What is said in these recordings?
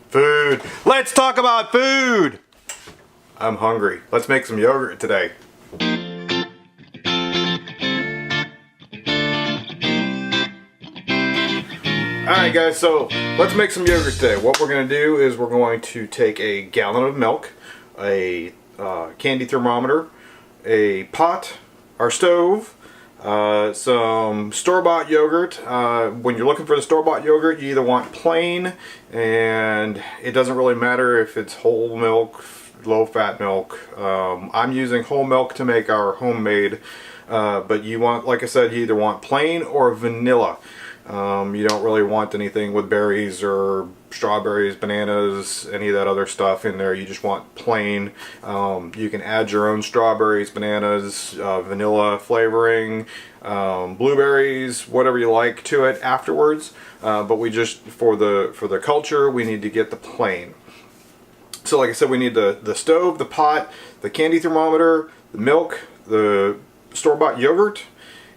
Food. Let's talk about food. I'm hungry. Let's make some yogurt today. Alright guys, so let's make some yogurt today. What we're going to do is we're going to take a gallon of milk, a candy thermometer, a pot, our stove, some store-bought yogurt. When you're looking for the store-bought yogurt, you either want plain, and it doesn't really matter if it's whole milk, low-fat milk. I'm using whole milk to make our homemade, but you want, like I said, you either want plain or vanilla. You don't really want anything with berries or strawberries, bananas, any of that other stuff in there. You just want plain. You can add your own strawberries, bananas, vanilla flavoring, blueberries, whatever you like to it afterwards. But we just, for the culture, we need to get the plain. So like I said, we need the stove, the pot, the candy thermometer, the milk, the store-bought yogurt,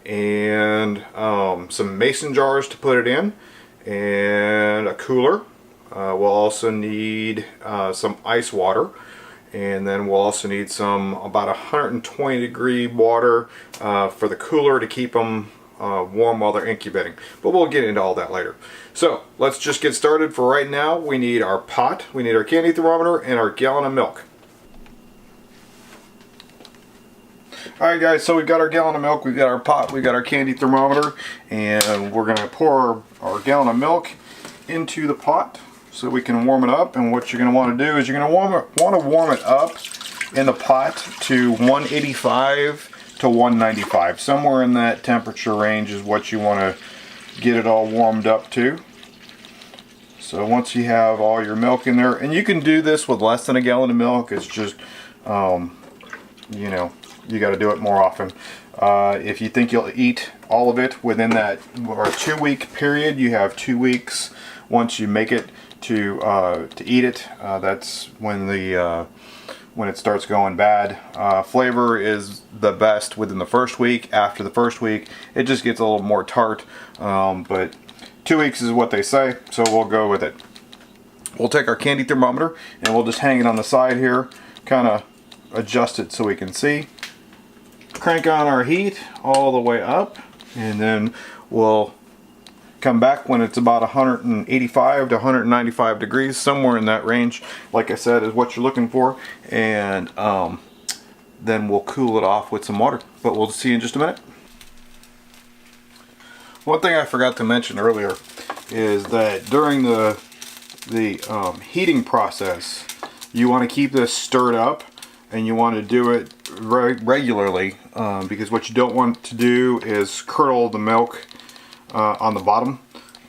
and some mason jars to put it in, and a cooler. We'll also need some ice water, and then we'll also need some about 120 degree water for the cooler to keep them warm while they're incubating. But we'll get into all that later. So let's just get started. For right now, we need our pot, we need our candy thermometer, and our gallon of milk. Alright guys, so we've got our gallon of milk, we've got our pot, we've got our candy thermometer, and we're going to pour our gallon of milk into the pot so we can warm it up. And what you're going to want to do is you're going to want to warm it up in the pot to 185 to 195. Somewhere in that temperature range is what you want to get it all warmed up to. So once you have all your milk in there, and you can do this with less than a gallon of milk, it's just, you know, you got to do it more often. If you think you'll eat all of it within that 2-week period, you have 2 weeks once you make it to eat it. That's when when it starts going bad. Flavor is the best within the first week. After the first week, it just gets a little more tart. But 2 weeks is what they say, so we'll go with it. We'll take our candy thermometer and we'll just hang it on the side here, kind of adjust it so we can see. Crank on our heat all the way up, and then we'll come back when it's about 185 to 195 degrees, somewhere in that range, like I said, is what you're looking for. And then we'll cool it off with some water. But we'll see you in just a minute. One thing I forgot to mention earlier is that during the heating process, you want to keep this stirred up, and you want to do it regularly, because what you don't want to do is curdle the milk on the bottom,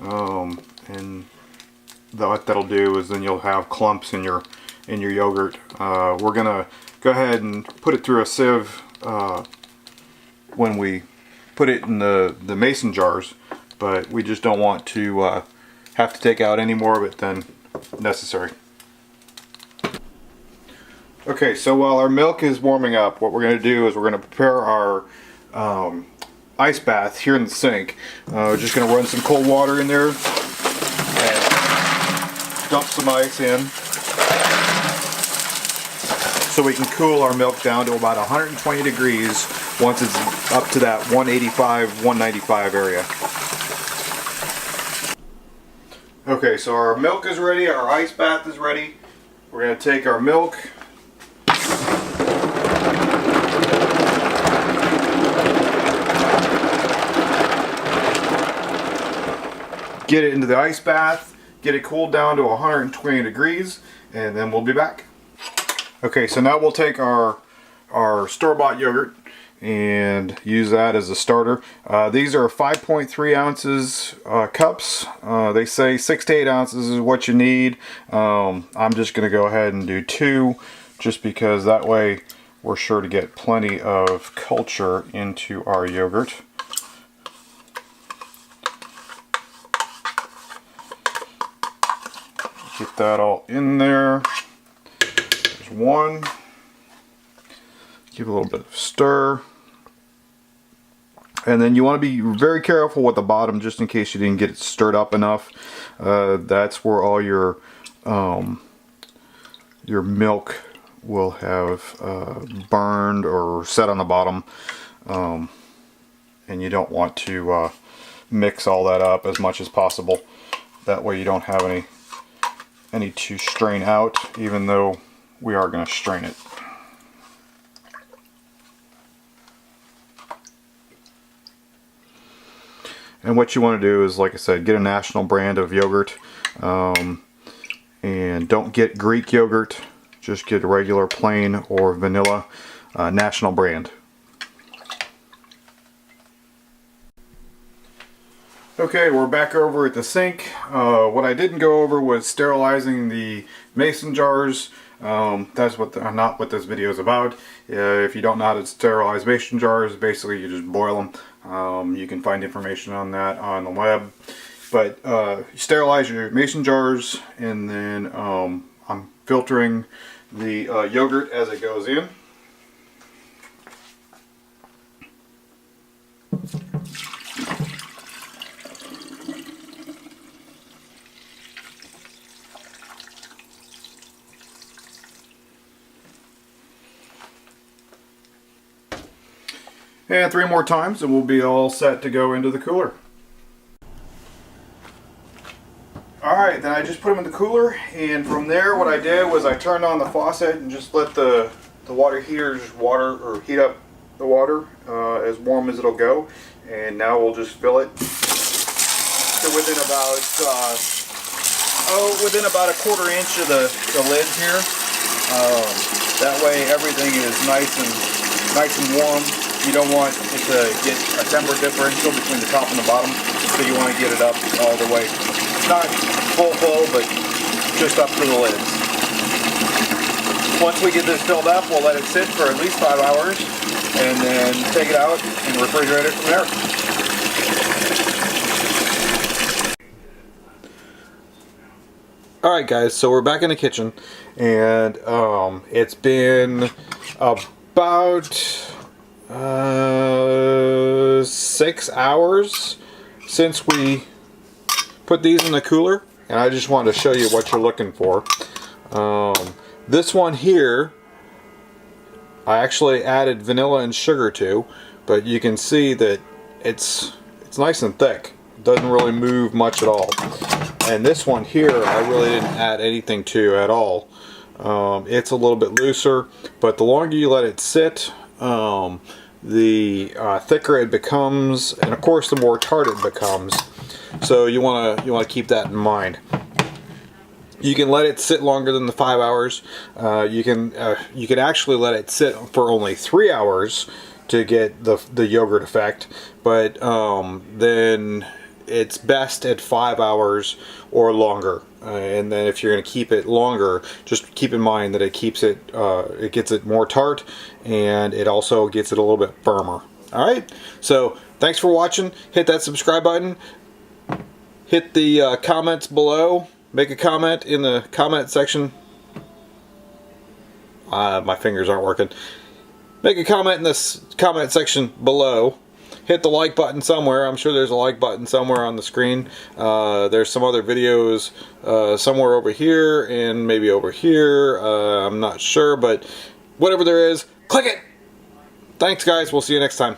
and what that'll do is then you'll have clumps in your yogurt. We're gonna go ahead and put it through a sieve when we put it in the mason jars, but we just don't want to have to take out any more of it than necessary. Okay, so while our milk is warming up, what we're going to do is we're going to prepare our ice bath here in the sink. We're just going to run some cold water in there and dump some ice in so we can cool our milk down to about 120 degrees once it's up to that 185, 195 area. Okay, so our milk is ready, our ice bath is ready. We're going to take our milk, get it into the ice bath, get it cooled down to 120 degrees, and then we'll be back. Okay, so now we'll take our store-bought yogurt and use that as a starter. These are 5.3 ounces cups. They say 6 to 8 ounces is what you need. I'm just going to go ahead and do 2, just because that way we're sure to get plenty of culture into our yogurt. Get that all in there. There's 1. Give it a little bit of stir. And then you want to be very careful with the bottom, just in case you didn't get it stirred up enough. That's where all your your milk will have burned or set on the bottom, and you don't want to mix all that up as much as possible. That way you don't have any to strain out, even though we are going to strain it. And what you want to do is, like I said, get a national brand of yogurt, and don't get Greek yogurt, just get a regular plain or vanilla national brand. Okay, we're back over at the sink. What I didn't go over was sterilizing the mason jars. That's not what this video is about. If you don't know how to sterilize mason jars, basically you just boil them. You can find information on that on the web. But sterilize your mason jars, and then I'm filtering the yogurt as it goes in. And 3 more times and we'll be all set to go into the cooler. Alright, then I just put them in the cooler, and from there what I did was I turned on the faucet and just let the water heater heat up the water as warm as it'll go. And now we'll just fill it to within about a quarter inch of the lid here. That way everything is nice and warm. You don't want it to get a temperature differential between the top and the bottom, so you want to get it up all the way. Not full, but just up to the lids. Once we get this filled up, we'll let it sit for at least 5 hours, and then take it out and refrigerate it from there. Alright guys, so we're back in the kitchen, and it's been about 6 hours since we put these in the cooler, and I just wanted to show you what you're looking for. This one here I actually added vanilla and sugar to, but you can see that it's nice and thick. It doesn't really move much at all. And this one here I really didn't add anything to at all. It's a little bit looser, but the longer you let it sit, the thicker it becomes, and of course the more tart it becomes. So you want to keep that in mind. You can let it sit longer than the 5 hours. You can actually let it sit for only 3 hours to get the yogurt effect, but then it's best at 5 hours or longer. And then if you're going to keep it longer, just keep in mind that it keeps it, it gets it more tart, and it also gets it a little bit firmer. Alright, so thanks for watching. Hit that subscribe button. Hit the comments below. Make a comment in the comment section. My fingers aren't working. Make a comment in this comment section below. Hit the like button somewhere. I'm sure there's a like button somewhere on the screen. There's some other videos somewhere over here and maybe over here. I'm not sure, but whatever there is, click it. Thanks guys, we'll see you next time.